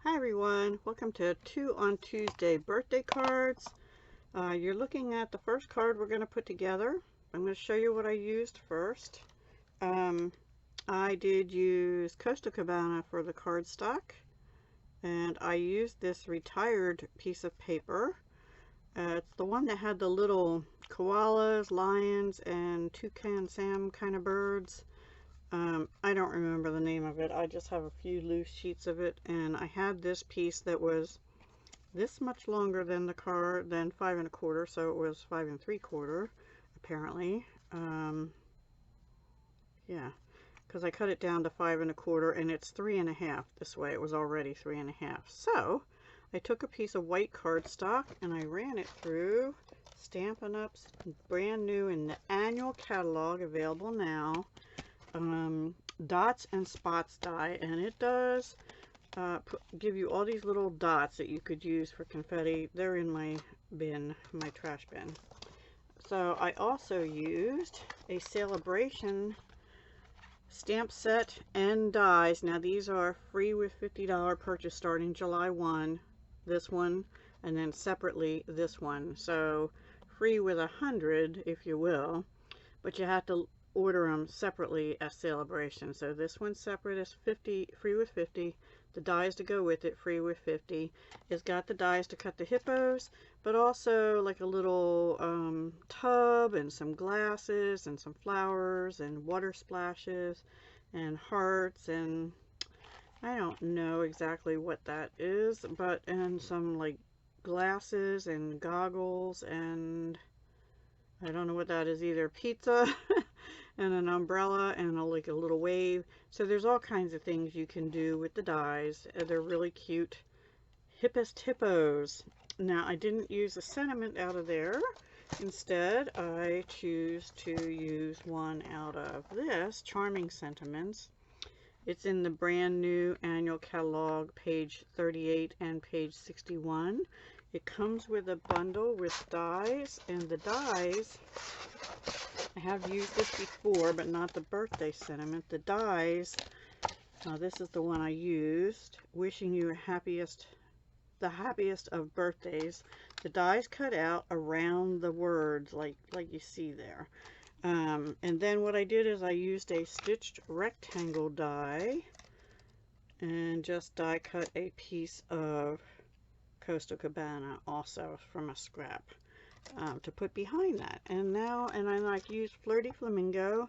Hi everyone, welcome to 2 on Tuesday birthday cards. You're looking at the first card we're going to put together. I'm going to show you what I used first. I did use Costa Cabana for the cardstock, and I used this retired piece of paper. It's the one that had the little koalas, lions, and toucan Sam kind of birds. I don't remember the name of it. I just have a few loose sheets of it, and I had this piece that was this much longer than the card, than 5 1/4, so it was 5 3/4 apparently. Yeah, because I cut it down to 5 1/4, and it's 3 1/2 this way. It was already 3 1/2. So I took a piece of white cardstock and I ran it through Stampin' Up's brand new in the annual catalog, available now, dots and spots die, and it does give you all these little dots that you could use for confetti. They're in my bin, my trash bin. So I also used a Sale-a-Bration stamp set and dies. Now these are free with $50 purchase starting July 1, this one, and then separately this one. So free with 100, if you will, but you have to order them separately at Sale-a-Bration. So this one's separate as 50, free with 50. The dies to go with it, free with 50. It's got the dies to cut the hippos, but also like a little tub and some glasses and some flowers and water splashes and hearts, and I don't know exactly what that is, but and some like glasses and goggles, and I don't know what that is either. Pizza and an umbrella and like a little wave. So there's all kinds of things you can do with the dies. They're really cute. Hippos. Now I didn't use a sentiment out of there. Instead, I choose to use one out of this, Charming Sentiments. It's in the brand new annual catalog, page 38 and page 61. It comes with a bundle with dies, and the dies, I have used this before, but not the birthday sentiment. The dies, this is the one I used, wishing you the happiest of birthdays. The dies cut out around the words, like you see there. And then what I did is I used a stitched rectangle die and just die cut a piece of Costa Cabana also from a scrap to put behind that. And I like use Flirty Flamingo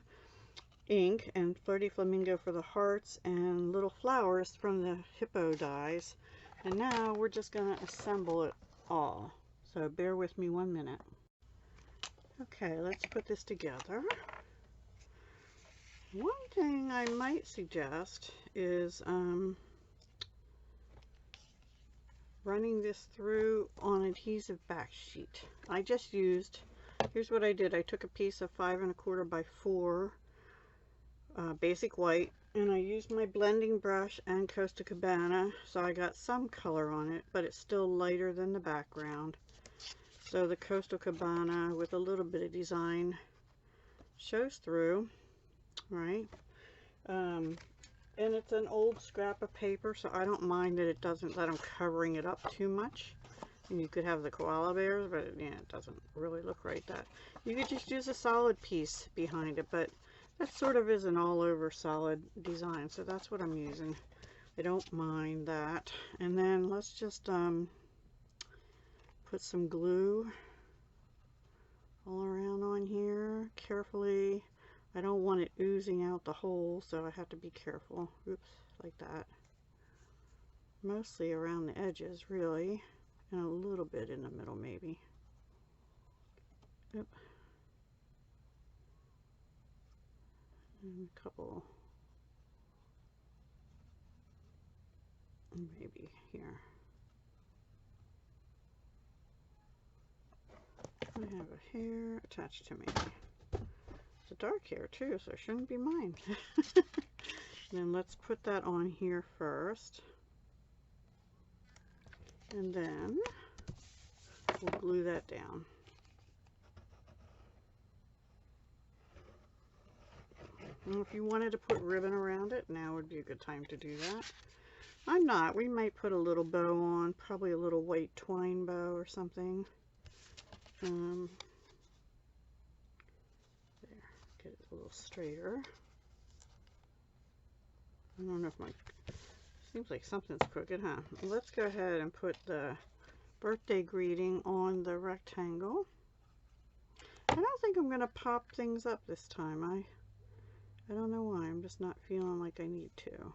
ink and Flirty Flamingo for the hearts and little flowers from the hippo dies. And now we're just going to assemble it all. So bear with me 1 minute. Okay, let's put this together. One thing I might suggest is running this through on adhesive back sheet. I just used, here's what I did. I took a piece of 5 1/4 by 4 basic white, and I used my blending brush and Costa Cabana, so I got some color on it, but it's still lighter than the background. So the Costa Cabana with a little bit of design shows through, right? And it's an old scrap of paper, so I don't mind that that I'm covering it up too much. And you could have the koala bears, but yeah, it doesn't really look right. That you could just use a solid piece behind it, but that sort of is an all-over solid design, so that's what I'm using. I don't mind that. And then let's just put some glue all around on here carefully. I don't want it oozing out the hole, so I have to be careful. Oops, like that. Mostly around the edges, really, and a little bit in the middle, maybe. Yep. And a couple, maybe here. I have a hair attached to me. It's a dark hair too, so it shouldn't be mine. Then let's put that on here first, and then we'll glue that down. And if you wanted to put ribbon around it, now would be a good time to do that. I'm not. We might put a little bow on, probably a little white twine bow or something. There, get it a little straighter. I don't know if my, seems like something's crooked, huh? Let's go ahead and put the birthday greeting on the rectangle. I don't think I'm going to pop things up this time. I don't know why. I'm just not feeling like I need to.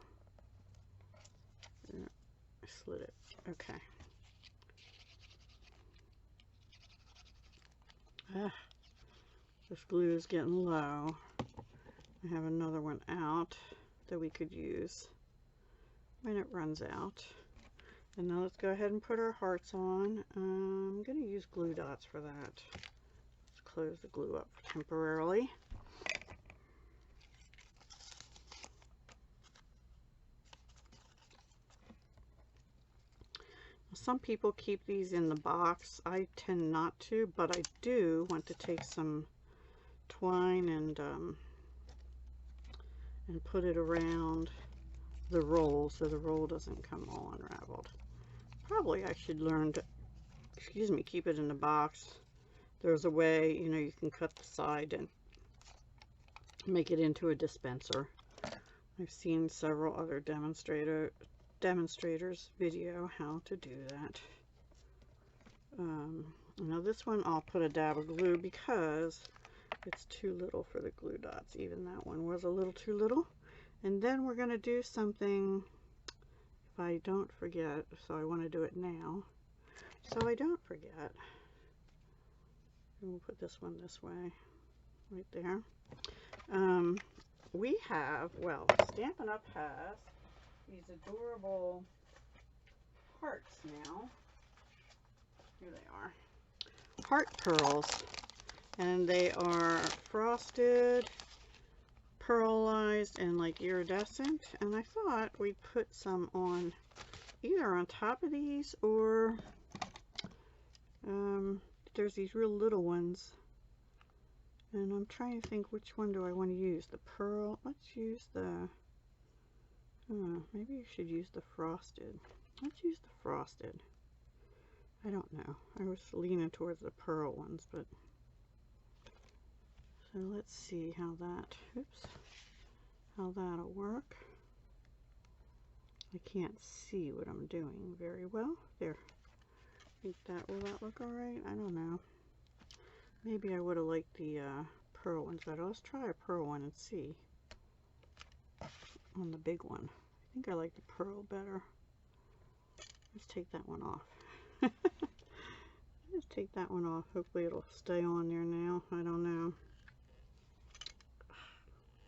There, I slid it. Okay. This glue is getting low. I have another one out that we could use when it runs out. And now let's go ahead and put our hearts on. I'm going to use glue dots for that. Let's close the glue up temporarily. Some people keep these in the box. I tend not to, but I do want to take some twine and put it around the roll so the roll doesn't come all unraveled. Probably I should learn to, excuse me, keep it in the box. There's a way, you know, you can cut the side and make it into a dispenser. I've seen several other demonstrators video how to do that. Now this one I'll put a dab of glue because it's too little for the glue dots. Even that one was a little too little. And then we're going to do something, if I don't forget, so I want to do it now so I don't forget. And we'll put this one this way, right there. We have, well, Stampin' Up has these adorable hearts now. Here they are. Heart pearls. And they are frosted, pearlized, and like iridescent. And I thought we'd put some on, either on top of these or there's these real little ones. And I'm trying to think which one do I want to use. The pearl. Let's use the, maybe you should use the frosted. Let's use the frosted. I don't know. I was leaning towards the pearl ones, but so let's see how that, oops, how that'll work. I can't see what I'm doing very well. There. I think that, will that look alright? I don't know. Maybe I would have liked the pearl ones better. Let's try a pearl one and see on the big one. I think I like the pearl better. Let's take that one off. Let's take that one off. Hopefully it'll stay on there now. I don't know.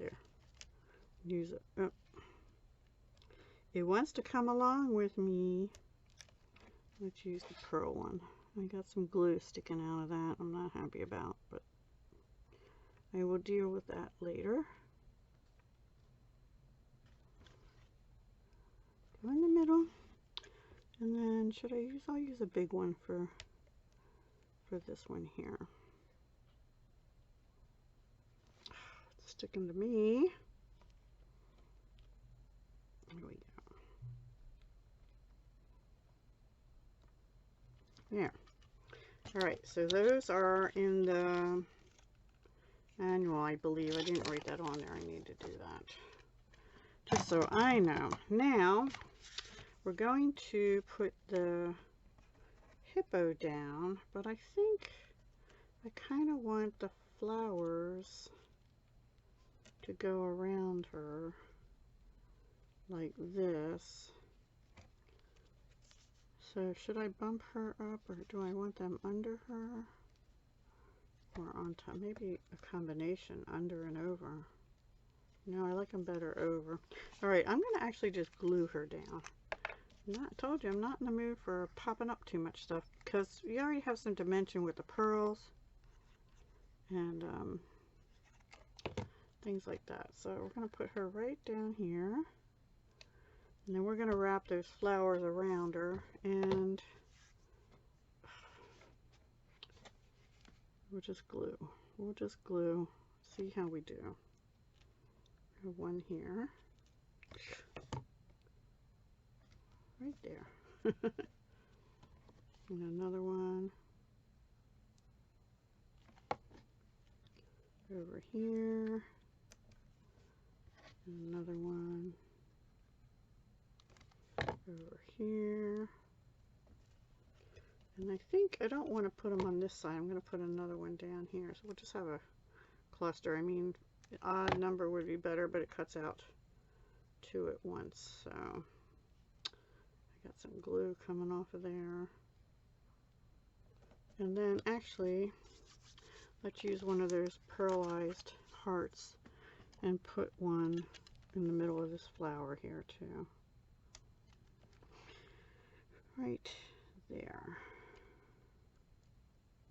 There. Use it. Oh. It wants to come along with me. Let's use the pearl one. I got some glue sticking out of that. I'm not happy about, but I will deal with that later. Go in the middle. And then should I use, I'll use a big one for this one here. It's sticking to me. There we go. There. Alright, so those are in the manual, I believe. I didn't write that on there. I need to do that. Just so I know. Now, we're going to put the hippo down, but I think I kind of want the flowers to go around her like this. So should I bump her up, or do I want them under her or on top? Maybe a combination, under and over. No, I like them better over. Alright, I'm going to actually just glue her down. I told you I'm not in the mood for popping up too much stuff because you already have some dimension with the pearls and things like that. So we're going to put her right down here, and then we're going to wrap those flowers around her, and we'll just glue. We'll just glue. See how we do. One here. right there. And another one over here. And another one over here. And I think I don't want to put them on this side. I'm going to put another one down here. So we'll just have a cluster. I mean, the odd number would be better, but it cuts out two at once. So I got some glue coming off of there. And then actually, let's use one of those pearlized hearts and put one in the middle of this flower here too. Right there.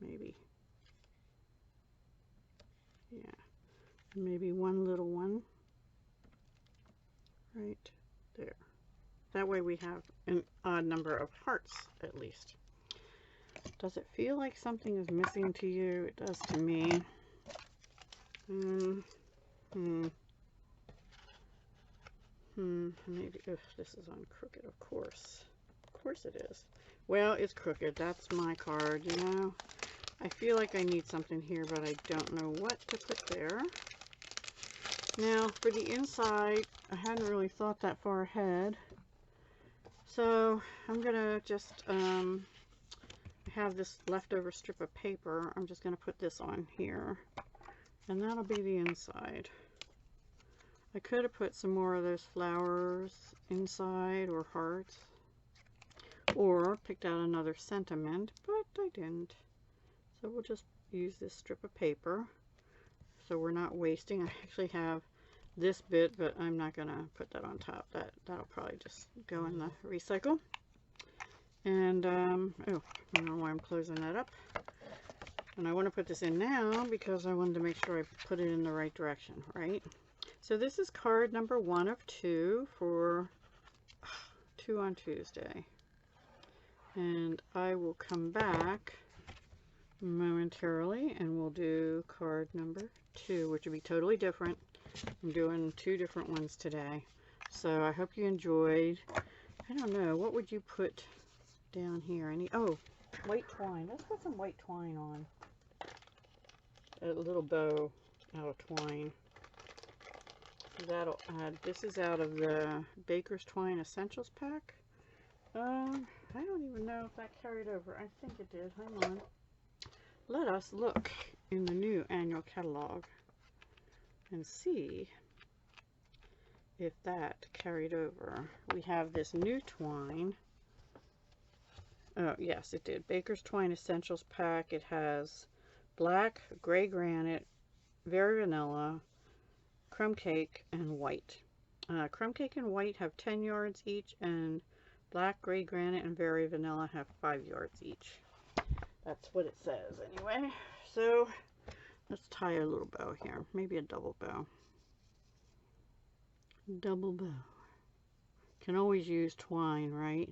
Maybe. Yeah. Maybe one little one right there. That way we have an odd number of hearts at least. Does it feel like something is missing to you? It does to me. Maybe if this is on crooked, of course. Of course it is. Well, it's crooked. That's my card, you know. I feel like I need something here, but I don't know what to put there. Now, for the inside, I hadn't really thought that far ahead. So, I'm going to just have this leftover strip of paper. I'm just going to put this on here. And that'll be the inside. I could have put some more of those flowers inside, or hearts. Or picked out another sentiment, but I didn't. So we'll just use this strip of paper. So we're not wasting. I actually have this bit, but I'm not going to put that on top. That'll probably just go in the recycle. And, oh, I don't know why I'm closing that up. And I want to put this in now because I wanted to make sure I put it in the right direction, right? So this is card number 1 of 2 for 2 on Tuesday. And I will come back momentarily and we'll do card number 2, which will be totally different. I'm doing 2 different ones today. So I hope you enjoyed. I don't know, what would you put down here? Oh, white twine. Let's put some white twine on. A little bow out of twine. That'll add. This is out of the Baker's Twine Essentials pack. I don't even know if that carried over. I think it did. Hang on. Let us look in the new annual catalog and see if that carried over. We have this new twine. Oh, yes, it did. Baker's Twine Essentials pack. It has black, gray granite, very vanilla, crumb cake, and white. Crumb cake and white have 10 yards each, and black, gray granite, and very vanilla have 5 yards each. That's what it says anyway. So let's tie a little bow here. Maybe a double bow. Double bow. Can always use twine, right?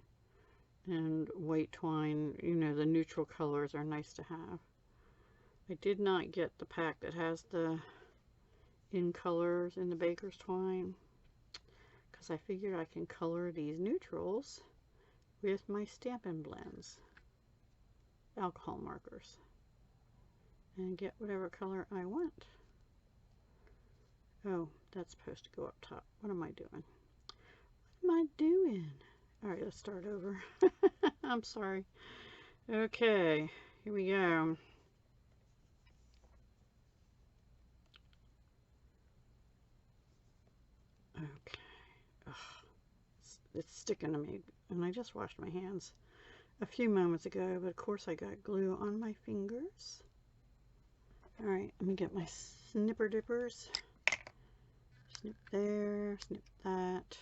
And white twine, you know, the neutral colors are nice to have. I did not get the pack that has the in colors in the Baker's Twine because I figured I can color these neutrals with my Stampin' Blends alcohol markers and get whatever color I want. Oh, that's supposed to go up top. What am I doing? What am I doing? Alright, let's start over. I'm sorry. Okay, here we go. Okay. Ugh. It's sticking to me, and I just washed my hands a few moments ago, but of course I got glue on my fingers. Alright, let me get my snipper dippers. Snip there, snip that.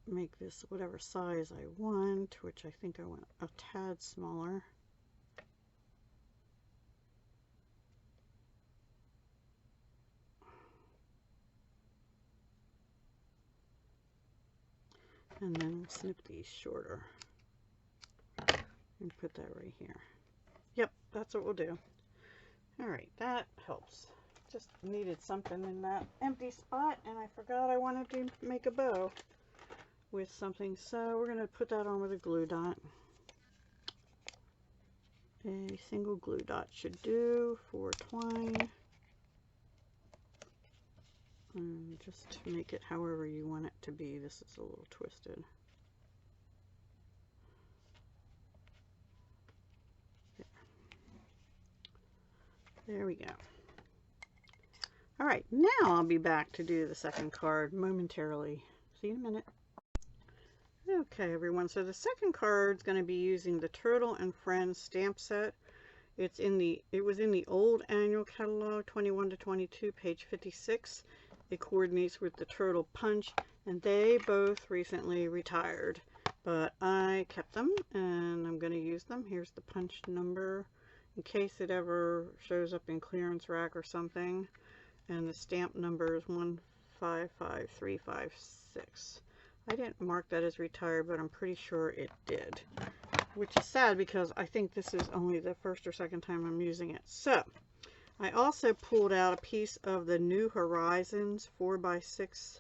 Make this whatever size I want, which I think I want a tad smaller. And then we'll snip these shorter and put that right here. Yep, that's what we'll do. Alright, that helps. Just needed something in that empty spot, and I forgot I wanted to make a bow with something. So we're going to put that on with a glue dot. A single glue dot should do for twine. And just to make it however you want it to be. This is a little twisted. There we go. All right, now I'll be back to do the second card momentarily. See you in a minute. Okay, everyone, so the second card is going to be using the Turtle and Friends stamp set. It was in the old annual catalog, 21 to 22, page 56. It coordinates with the Turtle Punch, and they both recently retired, but I kept them and I'm going to use them. Here's the punch number in case it ever shows up in clearance rack or something, and the stamp number is 155356. I didn't mark that as retired, but I'm pretty sure it did, which is sad because I think this is only the first or second time I'm using it. So I also pulled out a piece of the New Horizons 4x6,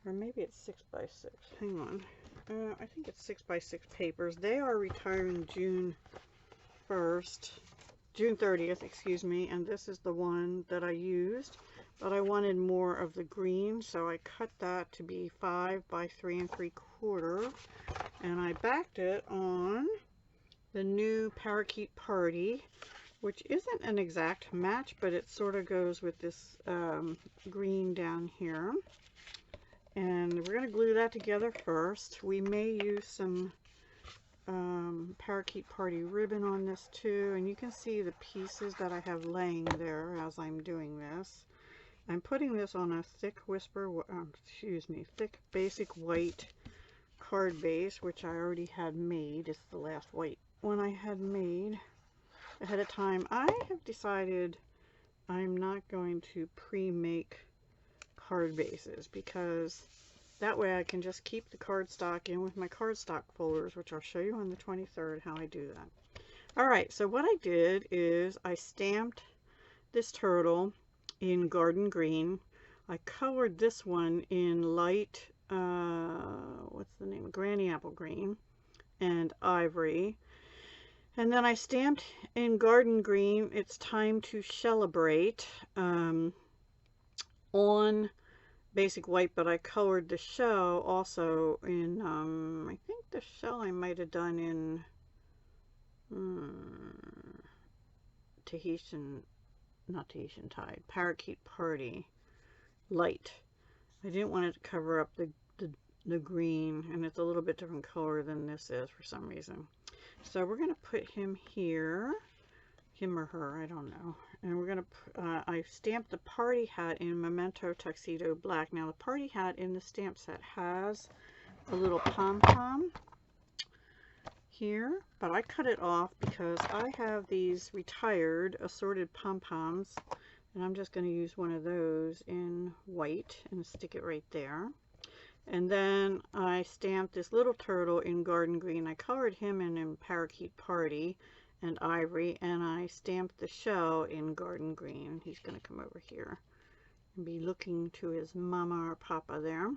or maybe it's 6x6. Hang on. I think it's 6x6 papers. They are retiring June 30th, excuse me, and this is the one that I used, but I wanted more of the green, so I cut that to be 5 by 3 3/4, and I backed it on the new Parakeet Party, which isn't an exact match, but it sort of goes with this green down here. And we're going to glue that together first. We may use some Parakeet Party ribbon on this too, and you can see the pieces that I have laying there as I'm doing this. I'm putting this on a thick thick basic white card base, which I already had made. It's the last white one I had made ahead of time. I have decided I'm not going to pre-make card bases because that way I can just keep the cardstock in with my cardstock folders, which I'll show you on the 23rd how I do that. Alright, so what I did is I stamped this turtle in garden green. I colored this one in light, what's the name? Granny Apple Green and Ivory. And then I stamped in garden green, It's Time to Celebrate, on basic white, but I colored the shell also in, I think the shell I might have done in not Tahitian Tide, Parakeet Party light. I didn't want it to cover up the green, and it's a little bit different color than this is for some reason. So we're going to put him here, him or her, I don't know. And we're going to, I stamped the party hat in Memento Tuxedo Black. Now the party hat in the stamp set has a little pom-pom here, but I cut it off because I have these retired assorted pom-poms, and I'm just going to use one of those in white and stick it right there. And then I stamped this little turtle in garden green. I colored him in Parakeet Party and Ivory, and I stamped the shell in garden green. He's going to come over here and be looking to his mama or papa there.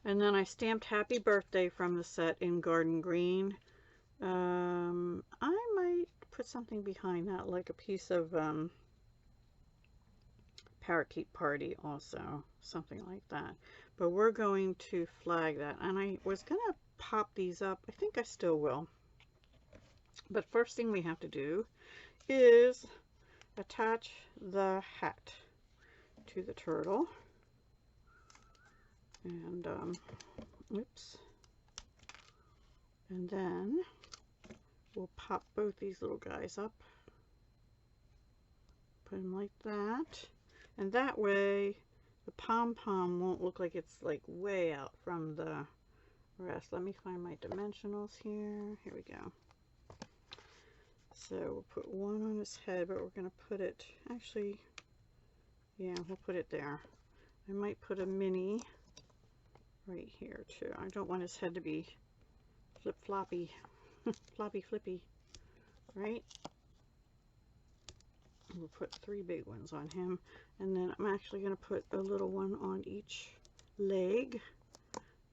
And then I stamped Happy Birthday from the set in garden green. I might put something behind that, like a piece of Parakeet Party also, something like that. But we're going to flag that, and I was going to pop these up. I think I still will. But first thing we have to do is attach the hat to the turtle. And, oops. And then we'll pop both these little guys up. Put them like that. And that way the pom-pom won't look like it's like way out from the rest. Let me find my dimensionals here. Here we go. So we'll put one on his head, but we're going to put it, actually, yeah, we'll put it there. I might put a mini right here too. I don't want his head to be flip-floppy, floppy-flippy, right? We'll put 3 big ones on him, and then I'm actually going to put a little one on each leg.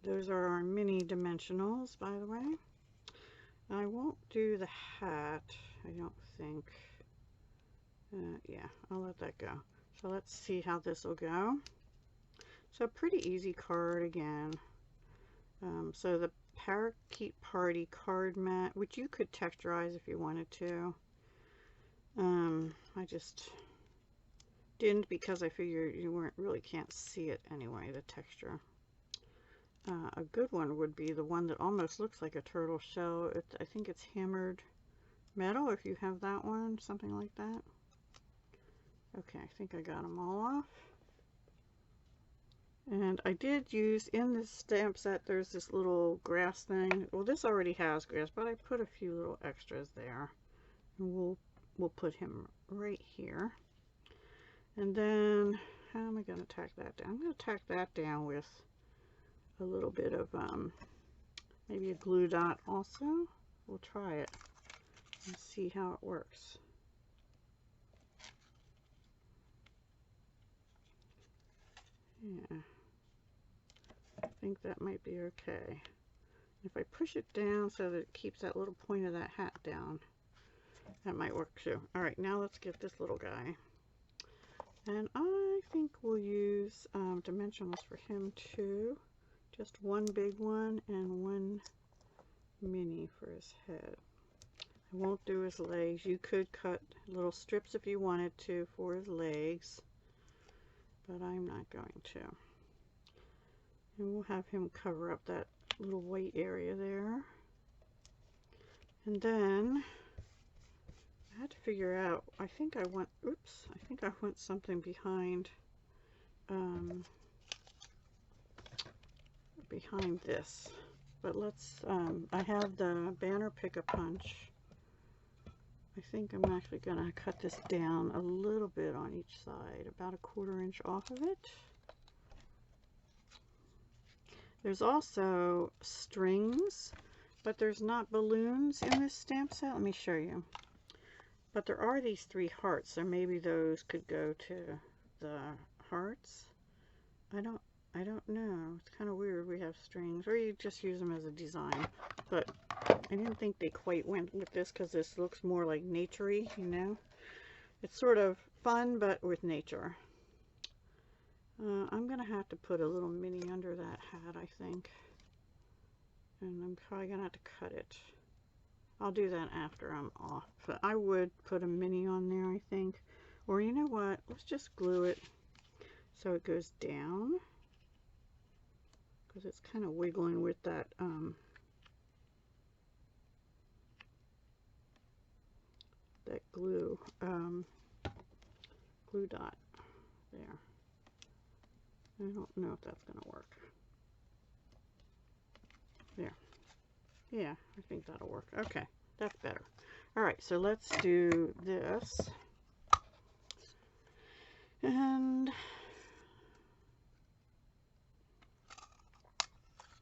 Those are our mini dimensionals, by the way. I won't do the hat, I don't think. Yeah, I'll let that go. So let's see how this will go. So pretty easy card again. So the Parakeet Party card mat, which you could texturize if you wanted to. I just didn't because I figured you really can't see it anyway, the texture. A good one would be the one that almost looks like a turtle shell. I think it's hammered metal, if you have that one, something like that. Okay, I think I got them all off. And I did use, in this stamp set, there's this little grass thing. Well, this already has grass, but I put a few little extras there. And we'll put him right here. And then, how am I going to tack that down? I'm going to tack that down with a little bit of maybe a glue dot also. We'll try it and see how it works. Yeah, I think that might be okay. If I push it down so that it keeps that little point of that hat down, that might work too. Alright, now let's get this little guy. And I think we'll use dimensionals for him too. Just one big one and one mini for his head. I won't do his legs. You could cut little strips if you wanted to for his legs, but I'm not going to. And we'll have him cover up that little white area there. And then I had to figure out, I think I want something behind behind this. But let's, I have the banner pick-a-punch. I think I'm actually going to cut this down a little bit on each side, about a 1/4 inch off of it. There's also strings, but there's not balloons in this stamp set. Let me show you. But there are these 3 hearts, so maybe those could go to the hearts. I don't know. It's kind of weird we have strings, or you just use them as a design. But I didn't think they quite went with this because this looks more like nature-y, you know. It's sort of fun, but with nature. I'm going to have to put a little mini under that hat, I think. And I'm probably going to have to cut it. I'll do that after I'm off. But I would put a mini on there, I think. Or you know what? Let's just glue it so it goes down. Because it's kind of wiggling with that that glue dot there. I don't know if that's going to work. There. Yeah, I think that'll work. Okay, that's better. Alright, so let's do this. And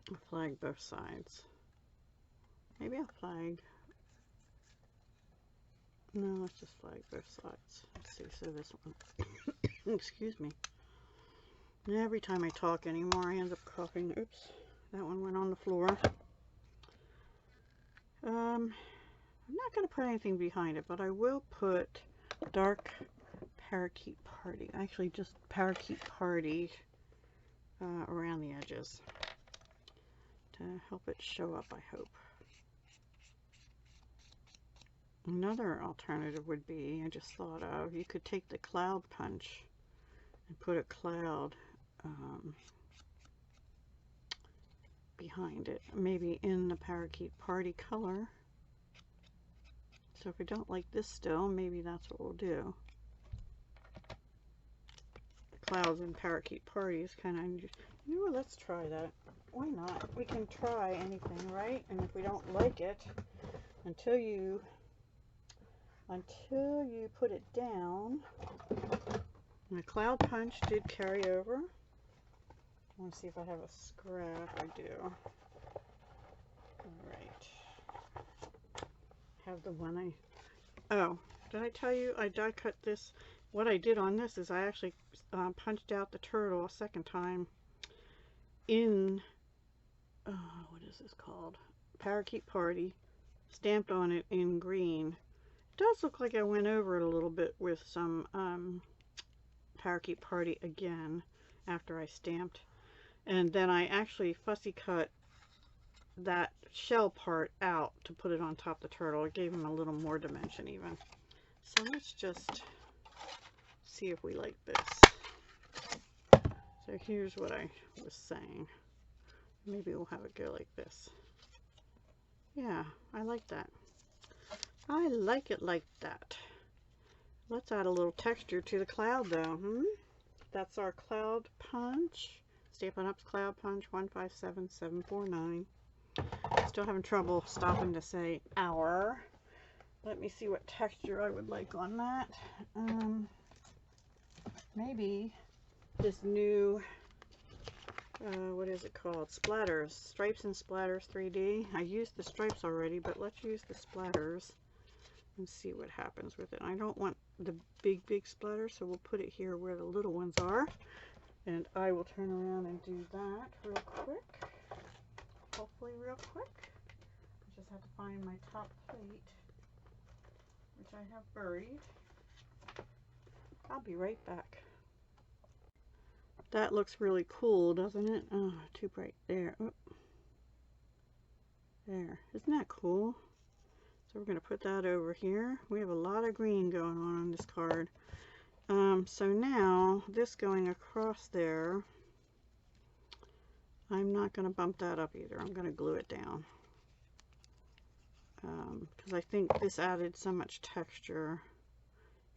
I'll flag both sides. Maybe I'll flag. No, let's just flag both sides. Let's see, so this one. Excuse me. Every time I talk anymore, I end up coughing. Oops, that one went on the floor. I'm not going to put anything behind it, but I will put dark Parakeet Party. Actually, just Parakeet Party around the edges to help it show up, I hope. Another alternative would be, I just thought of, you could take the cloud punch and put a cloud behind it, maybe in the Parakeet Party color. So if we don't like this still, maybe that's what we'll do. The clouds in Parakeet Party is kind of, you know what, let's try that. Why not? We can try anything, right? And if we don't like it, until you put it down. And the cloud punch did carry over. I want to see if I have a scrap. I do. Alright. Have the one oh, did I tell you I die cut this? What I did on this is I actually punched out the turtle a second time in what is this called? Parakeet Party, stamped on it in green. It does look like I went over it a little bit with some Parakeet Party again after I stamped. And then I actually fussy cut that shell part out to put it on top of the turtle. It gave him a little more dimension even. So let's just see if we like this. So here's what I was saying. Maybe we'll have it go like this. Yeah, I like that. I like it like that. Let's add a little texture to the cloud though. That's our cloud punch. Stampin' Up's Cloud Punch 157749. Still having trouble stopping to say hour. Let me see what texture I would like on that. Maybe this new, what is it called? Splatters. Stripes and Splatters 3D. I used the stripes already, but let's use the splatters and see what happens with it. I don't want the big splatter, so we'll put it here where the little ones are. And I will turn around and do that real quick. Hopefully real quick. I just have to find my top plate, which I have buried. I'll be right back. That looks really cool, doesn't it? Oh, too bright. There. Oh. There. Isn't that cool? So we're going to put that over here. We have a lot of green going on this card. So now, this going across there, I'm not going to bump that up either. I'm going to glue it down. Because I think this added so much texture,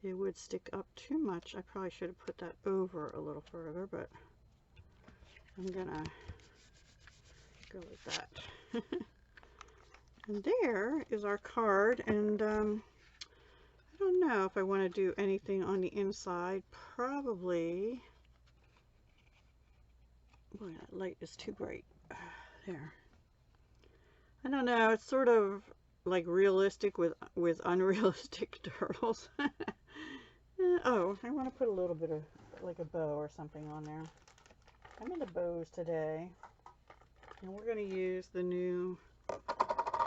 it would stick up too much. I probably should have put that over a little further, but I'm going to go like that. And there is our card, and I don't know if I want to do anything on the inside. Probably. Boy, that light is too bright. There. I don't know. It's sort of like realistic with unrealistic turtles. Oh, I want to put a little bit of like a bow or something on there. I'm into bows today, and we're going to use the new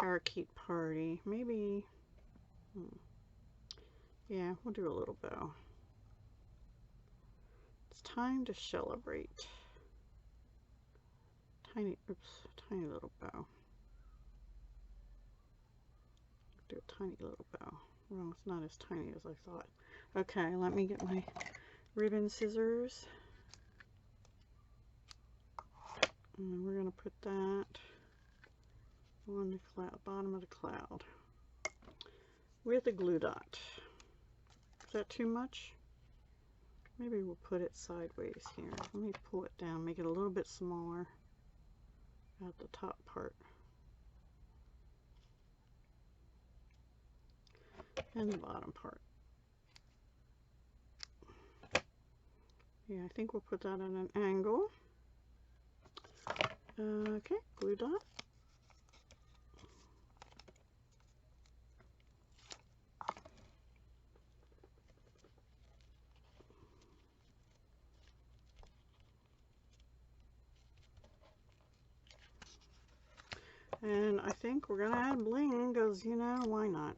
Parakeet Party. Maybe. Yeah, we'll do a little bow. It's time to celebrate. Tiny little bow. Do a tiny little bow. Well, it's not as tiny as I thought. Okay, let me get my ribbon scissors. And we're going to put that on the cloud, bottom of the cloud with a glue dot. Is that too much? Maybe we'll put it sideways here. Let me pull it down, make it a little bit smaller at the top part. And the bottom part. Yeah, I think we'll put that at an angle. Okay, glue dot. And I think we're going to add bling because, you know, why not?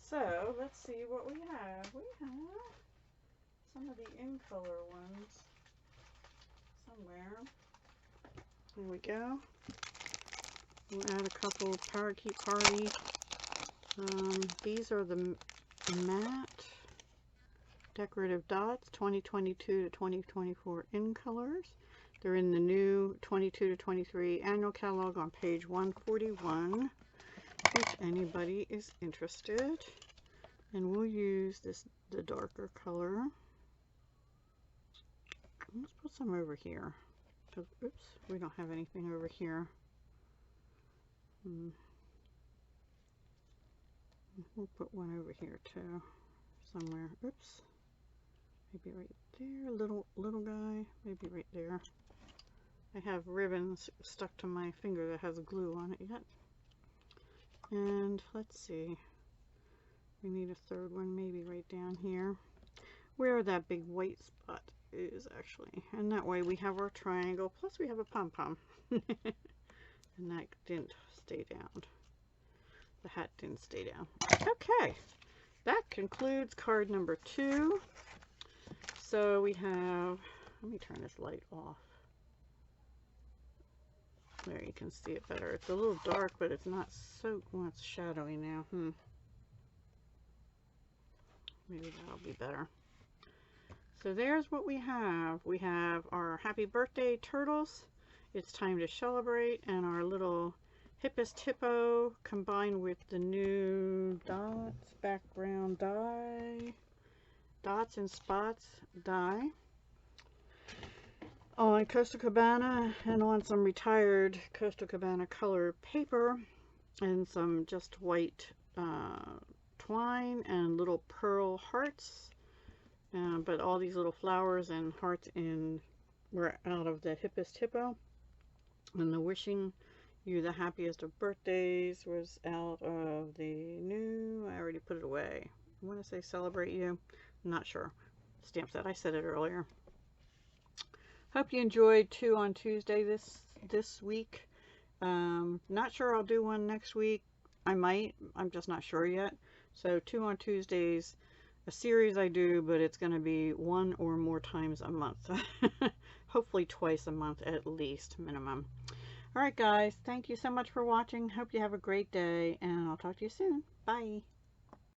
So, let's see what we have. We have some of the in color ones somewhere. There we go. We'll add a couple of Parakeet Party. These are the matte decorative dots, 2022 to 2024 in colors. They're in the new 22 to 23 annual catalog on page 141, which anybody is interested. And we'll use the darker color. Let's put some over here. Oops, we don't have anything over here. We'll put one over here too, somewhere. Oops, maybe right there. Little guy, maybe right there. I have ribbons stuck to my finger that has glue on it yet. And let's see. We need a third one, maybe right down here. Where that big white spot is actually. And that way we have our triangle, plus we have a pom-pom. And that didn't stay down. The hat didn't stay down. Okay, that concludes card number 2. So we have, let me turn this light off. There, you can see it better. It's a little dark, but it's not so, well, it's shadowy now. Maybe that'll be better. So there's what we have. We have our happy birthday turtles. It's time to celebrate, and our little Hippos Hippo combined with the new dots, background die, dots and spots die. On Coastal Cabana and on some retired Coastal Cabana colored paper and some just white twine and little pearl hearts. But all these little flowers and hearts were out of the Hippos Hippo. And the wishing you the happiest of birthdays was out of the new, I already put it away. I want to say celebrate you. I'm not sure. Stamp set. I said it earlier. Hope you enjoyed 2 on Tuesday this week. Not sure I'll do one next week. I might. I'm just not sure yet. So 2 on Tuesdays, a series I do, but it's going to be 1 or more times a month. Hopefully twice a month at least, minimum. Alright guys, thank you so much for watching. Hope you have a great day, and I'll talk to you soon. Bye.